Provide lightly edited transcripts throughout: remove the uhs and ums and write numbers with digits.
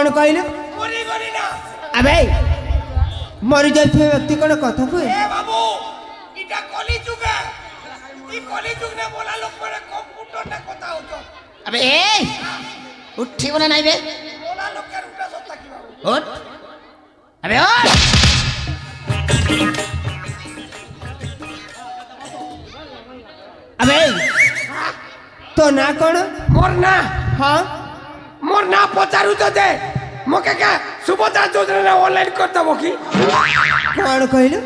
कौन कहले मरी गली ना अबे मरी जाते व्यक्ति कौन कथा कहे ए बाबू इटा कली जुग है ई कली जुग ने बोला लोग मेरे कंप्यूटर ने कथा होतो अबे ए उठी बोला नहीं बे बोला लोग के उल्टा सत्ता की बाबू उठ अबे उठ अबे तो ना कौन मोरना हाँ मोरना पचारू तो दे मोके क्या सुभद्रा योजना ऑनलाइन कर दबो की कौन कहले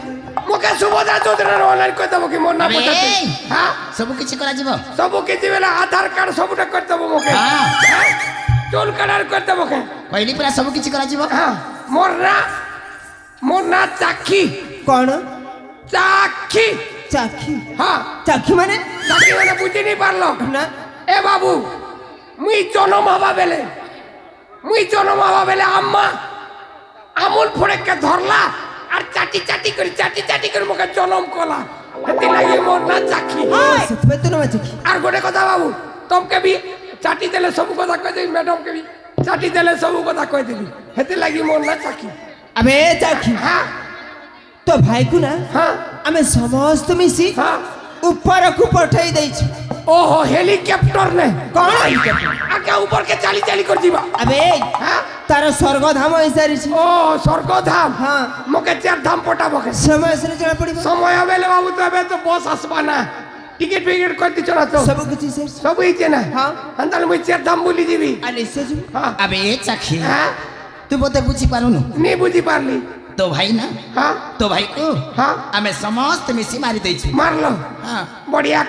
मोके सुभद्रा योजना ऑनलाइन कर दबो की मोरना अबे पचारू हां सब किछि करा जीव सब किछि बेला आधार कार्ड सबटा कर दबो मोके हां टोल कार्ड कर दबो के पहली पूरा सब किछि करा जीव हां मोरना मोरना चाखी कौन चाखी चाखी हां चाखी माने चाखी माने बुझी नहीं पारलो ना ए बाबू मुई जन्म हवा बेले अम्मा আমুল ফড়ে কে ধরলা আর চাটি চাটি করে মুখে জনম কলা এতে লাগি মোর না চাখি सतमे तो ना चाखी আর গোটে কথা বাবু তোমকে বি চাটি দেলে সব কথা কই দেবি ম্যাডাম কে বি চাটি দেলে সব কথা কই দেবি এতে লাগি মোর না চাখি अबे चाखी হ্যাঁ तो भाई को ना হ্যাঁ आमे समस्त मिसी হ্যাঁ ऊपर को पठाई दई छी ओहो हेलीकॉप्टर ने कौन आके ऊपर के चाली कर दिबा अबे हां तार स्वर्ग धाम हिसारी छी ओ स्वर्गधाम हाँ मोके चार धाम पटाबो के समय से चला पड़ी समय आवेले बाबू तो अबे तो बस आसबा ना टिकट कर दी चला तो सब कुछ से सब ही ना हाँ अंदर मुझे चार धाम बोली जीवी अने से जो हाँ अबे चाखी हाँ तू बोते बुझी पारुनु नहीं बुझी पारली तो भाई ना हाँ तो भाई को हाँ आमे समस्त मिसी मारी देई छी मार लो हां बढ़िया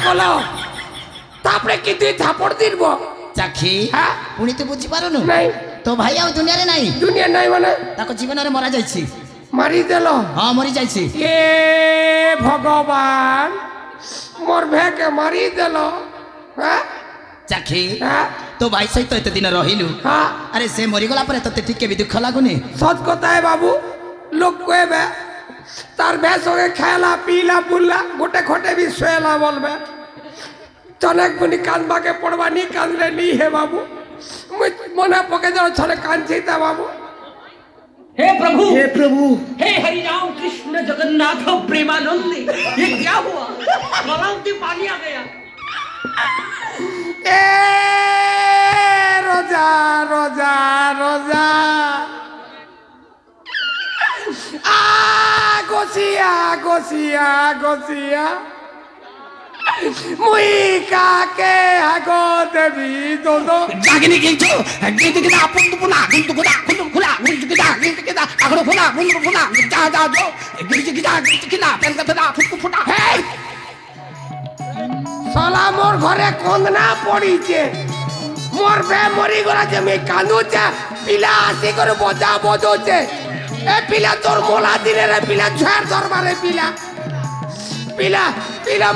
कलो तापरे कितनी थापड़ दिनबो चाखी हाँ पुणी तू बुझी पारुनु नहीं तो भाई आ दुनिया रे नहीं दुनिया नहीं माने ताको जीवन रे मरा जाई छी मारी देलो हां मरी जाई छी ए भगवान मोर भे के मारी देलो हाँ चाखी हाँ तो भाई सहित एते दिन रहिलु हाँ अरे से मरी गला परे तते ठीक के भी दुख लागुनी सच कथा है बाबू लोग कोई बे तार भैंस हो गए खाला पीला बुल्ला गोटे खोटे भी सोएला बोलबे चनक बुनी कांदबा के पड़वा नी कांदले नी है बाबू मुझ मना पके जरा छले कान छीता बाबू हे प्रभु हे हरि राम कृष्ण जगन्नाथ प्रेमानंद ये क्या हुआ गलाव में पानी आ गया ए रोजा रोजा रोजा आ गोसिया मुई काके हागो देवी दोनो जागने के जो गिनती के अपन तो पुना गुंतु खुला गिनती के जा अगरो खुला गुंतु खुला जा जो गिनती के ना पेन का फटा फुटकु हे साला मोर घरे कोंदना पड़ीचे मोर बे मरी गला जे मैं कांदुचे पिला आसी कर बजा बजोचे ए पिला तोर मोला दिने रे पिला छार दरबारे पिला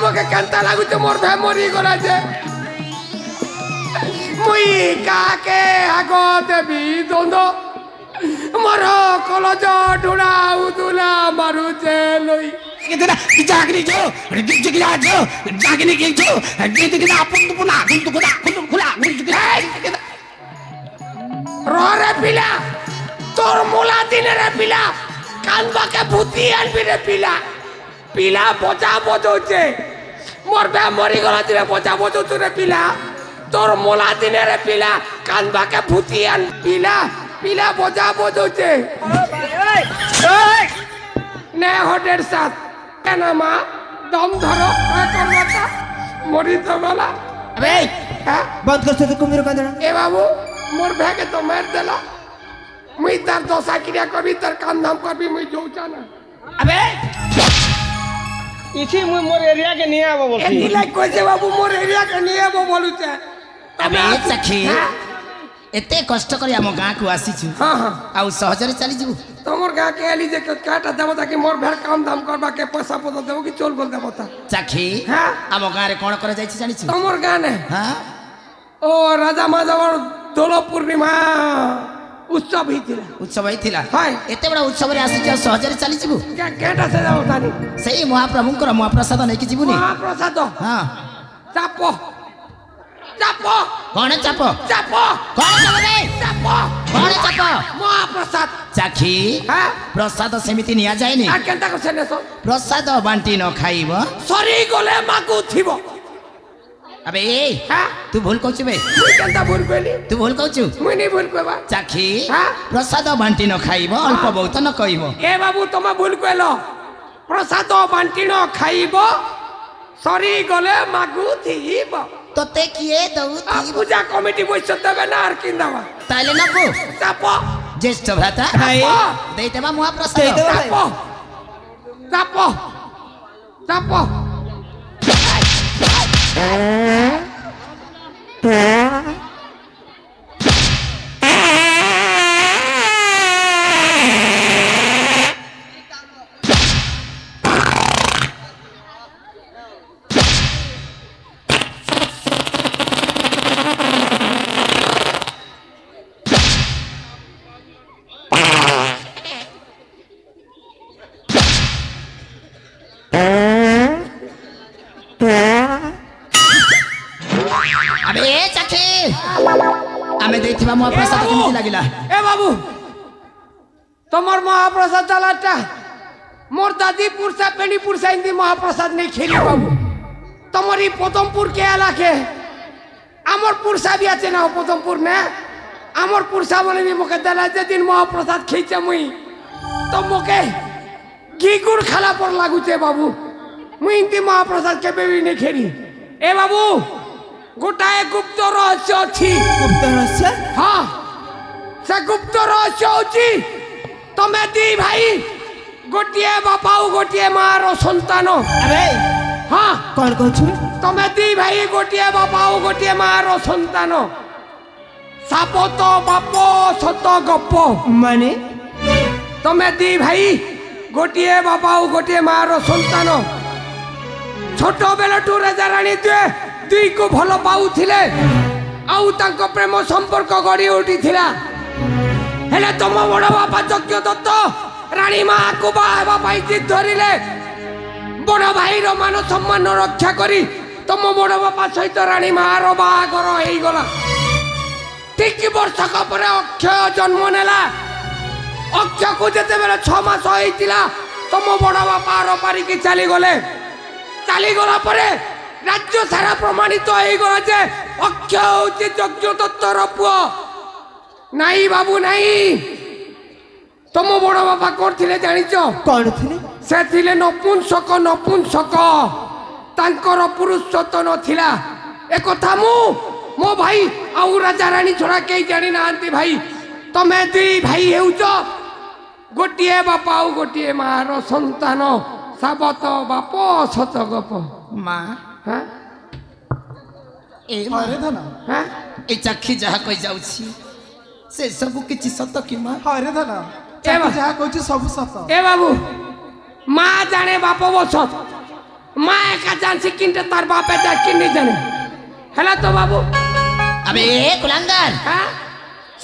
मोके कांता लागुचे मोर बे मरी गला जे मुई काके आगो देवी दोनो मोर कलज ढुड़ा उदुला मारुचे लई जागने जो गिनती के जो जागने के जो गिनती के अपन तो पुना गुंतु खुला रो रे पिला तोर मोला दिने रे पिला कानबा के भूती आनबी रे पिला बजा बजोचे मोर बे मरी गला दिने बजा बजोचे रे पिला तोर मोला दिने रे पिला कानबा के भूती आन पिला बजा बजोचे ने होटेल साथ ना मां दम धरो करवाता मरी तो वाला अबे हाँ बंद कर से को मेरे कांदना ए बाबू मोर भागे तो मार देला मुई तार दोसा क्रिया करबी तार काम धाम करबी मुई जोचा ना अबे इसी मुई मोर एरिया के नहीं आबो बोलती एनी लाइक कोइ जे बाबू मोर एरिया के नहीं आबो बोलू छे अबे चाखी एते कष्ट करी हम गां को आसी छु हां हां आ सहजरे चली जीवु तमोर गा के आली जे काटा देबो ताकि मोर भेर काम धाम करबा के पैसा पतो देबो कि चोल बोल देबो ता चाखी हां हम गां रे कोन करे जाई छी जानि छु तमोर गा ने हां ओ राजा माधवर दोलो पूर्णिमा उत्सव ही थिला हाय एते बड़ा उत्सव रे आसी छ सहजरे चली जीवु केटा से जाओ तानी सही महाप्रभुंकर महाप्रसाद नै कि जीवुनी महाप्रसाद हां ଚାପ କଣ ଚାପ ଚାପ କଣ ଚାପ ବେ ଚାପ କଣ ଚାପ ମହାପ୍ରସାଦ ଚାଖି হ্যাঁ ପ୍ରସାଦ ସେମିତି ନିଆଯାଏନି আর কেনতা করছে নেছ ପ୍ରସାଦ ବାଣ୍ଟି ନ ଖାଇବ সরি গলে মাগুথিব আবে হ্যাঁ ତୁ ଭୁଲ କହୁଛୁ ବେ মুই কেনতা ভুল কইলি ତୁ ভুল କହୁଛୁ মুই নি ভুল কইবা ଚାଖି হ্যাঁ ପ୍ରସାଦ ବାଣ୍ଟି ନ ଖାଇବ ଅଳ୍ପ ବହୁତ ନ କହିବ এ বাবু তোমা ভুল কইল প্রসাদ বান্টিণ খাইব সরি গলে মাগুথিব ତତେ କିଏ আর ଦଉଥିବ পূজা কমিটি বৈশ্য দেবে না আর কি দেবা ତାହେଲେ ନବୁ চাপ জ্যେଷ୍ଠ ଭ୍ରାତା ଭାଇ ଦେଇଦେବା ମହାପ୍ରସାଦ ଦେଇଦେବ। চাপ চাপ চাপ আবে ଚାଖି ଆମେ ଦେଇଥିବା ମହାପ୍ରସାଦ କେମିତି ଲାଗିଲା এ বাবু তোমার মহাপ্রসাদ চালাটা মোর দাদি পুরসা পেনি পুরসা ইন্দি মহাপ্রসাদ নেই খেলি বাবু তোমার এই পদমপুর কে এলাকে আমার পুরসা বি আছে না পদমপুর না আমার পুরসা বলে বি মোকে দেলা যেদিন মহাপ্রসাদ খেয়েছে মুই তো মোকে ঘিগুড় খালা পর লাগুছে বাবু মুই ইন্দি মহাপ্রসাদ কেবে বি নেই খেলি এ বাবু গোটায়ে গুপ্ত রহস্য ଅଛି গুপ্ত রহস্য হ্যাঁ সে গুপ্ত রহস্য হচ্ছে তমে দি ভাই গোটিয়ে বাপা ও গোটিয়ে মার সন্তান আরে হ্যাঁ কଣ কହୁଛୁ তমে দি ভাই গোটিয়ে বাপা ও গোটিয়ে মার সন্তান সাপত বাপ সত গপ মানে তমে দি ভাই গোটিয়ে বাপা ও গোটিয়ে মার সন্তান ছোট বেলটু রাজারাণী দুইକୁ ଭଲ ପାଉଥିଲେ ଆଉ ତାଙ୍କ ପ୍ରେମ ସମ୍ପର୍କ ଗଢ଼ି ଉଠିଥିଲା ହେଲେ ତମ ବଡ଼ ବାପା ଯଜ୍ଞ ଦତ୍ତ ରାଣୀ ମାଆକୁ ବାହା ହେବା ପାଇଁ ଜିଦ୍ ଧରିଲେ ବଡ଼ ଭାଇର ମାନ ସମ୍ମାନ ରକ୍ଷା କରି ତମ ବଡ଼ ବାପା ସହିତ ରାଣୀ ମାଆର ବାହାଘର ହେଇଗଲା ଠିକ ବର୍ଷକ ପରେ ଅକ୍ଷୟ ଜନ୍ମ ନେଲା ଅକ୍ଷୟକୁ ଯେତେବେଳେ 6 ମାସ ହେଇଥିଲା ତମ ବଡ଼ ବାପା ଆର ପାରିକି ଚାଲିଗଲା ପରେ রাজ্য সারা প্রমাণিত হয়ে গেল যে অক্ষয় হচ্ছে যজ্ঞ দত্তর পুয় নাই বাবু নাই তম বড় বাপা করছিলে জানিছ କଣ ଥିଲେ সে ଥିଲେ নপুংসক তাঙ্কর পুরুষত্ব নথিলা একথা মো ভাই আউ রাজা রানী ছড়া কেই জানি নাহান্তি ভাই তমে দুই ভাই হেউছ গোটিয়ে বাপা আউ গোটিয়ে মার সন্তান সাবত বাপ সত গপ ମା হ্যাঁ ଏ ମା হ্যাঁ ଏ ଚାଖି ଯାହା କହି ଯାଉଛି ସେ ସବୁ କିଛି ସତ କି ମା ହରେ ଧନ ଏ ବା- ଯାହା କହୁଛି ସବୁ ସତ এ বাবু মা জানে বাপ বছর মা একা জানছে কিন্তু তার বাপে যা কিনে জানে হেলা তো বাবু আবে কুলাঙ্গার হ্যাঁ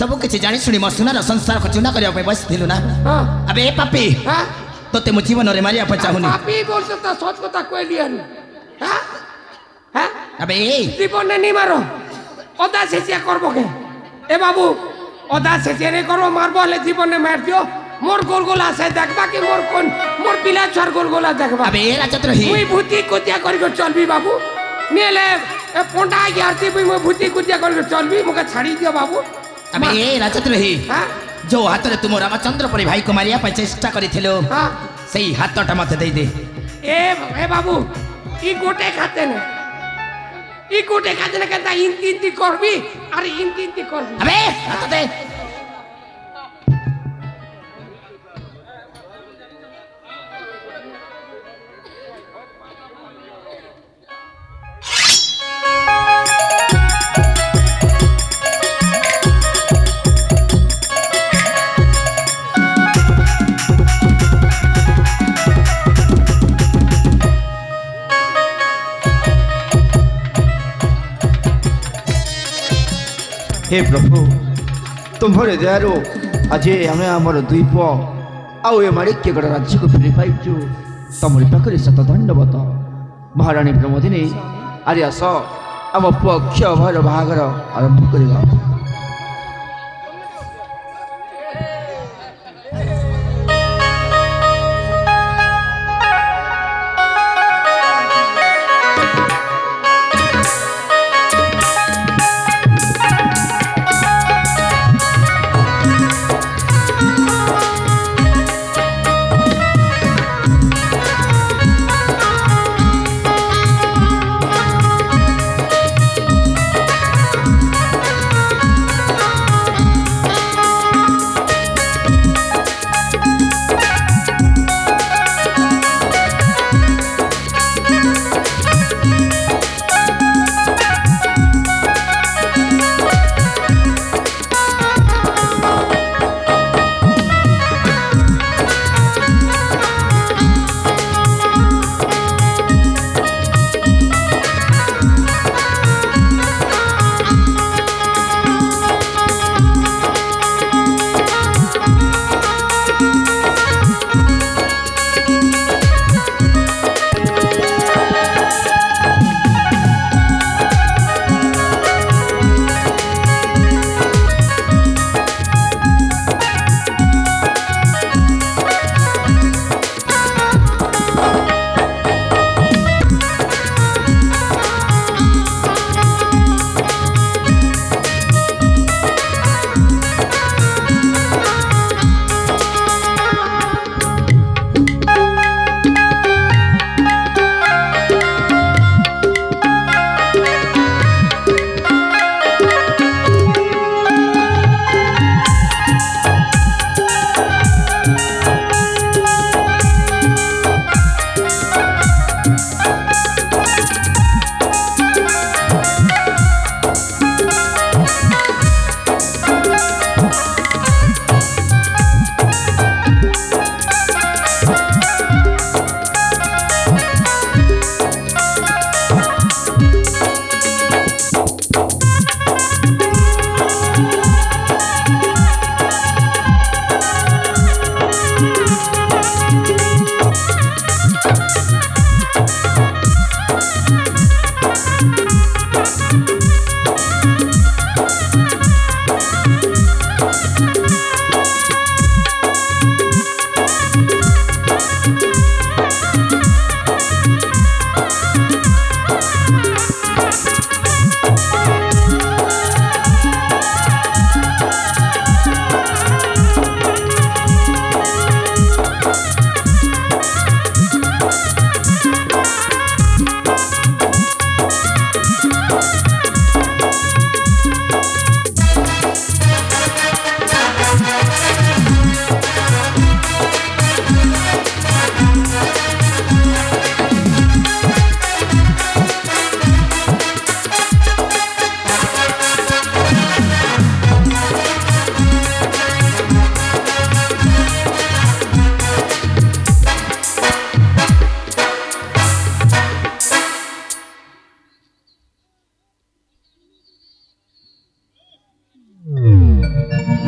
ସବୁ କିଛି ଜାଣି ଶୁଣି ମୋ ସୁନାର ସଂସାରକୁ ଚୂନା କରିବା ପାଇଁ ବସିଥିଲୁ ନା হ্যাঁ ଆବେ ପାପି হ্যাঁ ତୋତେ ମୁଁ ଜୀବନରେ ମାରିବା ପାଇଁ ଚାହୁଁନି পাপি বলছে তা সৎ কথা কই দিয়ানি হ্যাঁ হ্যাঁ আবে জীবনে নি মারো অদা শেষিয়া করবো কে এ বাবু অদা শেষিয়া রে করবো মারবো হলে জীবনে মার দিও মোর গোলগোলা আছে দেখবা কি মোর পিলা ছর গোলগোলা দেখবা আবে রাজদ্রোহী মুই ভূতি কুতিয়া করি চলবি বাবু নিলে এ পন্ডা গিয়ারতি মুই ভূতি কুতিয়া করি চলবি মুকে ছাড়ি দিও বাবু আবে রাজদ্রোহী হ্যাঁ ଯୋଉ ହାତରେ ତୁମ ରାମଚନ୍ଦ୍ର ପରି ଭାଇକୁ ମାରିବା ପାଇଁ ଚେଷ୍ଟା କରିଥିଲୁ হ্যাঁ ସେଇ ହାତଟା ମତେ ଦେଇଦେ এ বাবু ই গোটে খাতে না ই গোটে খাতে না কেন ইন্তি করবি আর ইন্তি করবি আবে হাত দে हे प्रभु तुम्हारे दयारू आज आम आमर दुई पुओ आउ ए माणिक्यगढ़ राज्य को फेरी पाइचु तमरी पाखे शत धन्यवाद महाराणी प्रमोदिनी आरे आस ଆମ ପୁଅ କ୍ଷୟ ଭୟର ବାହାଘର ଆରମ୍ଭ କରିବା।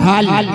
हाल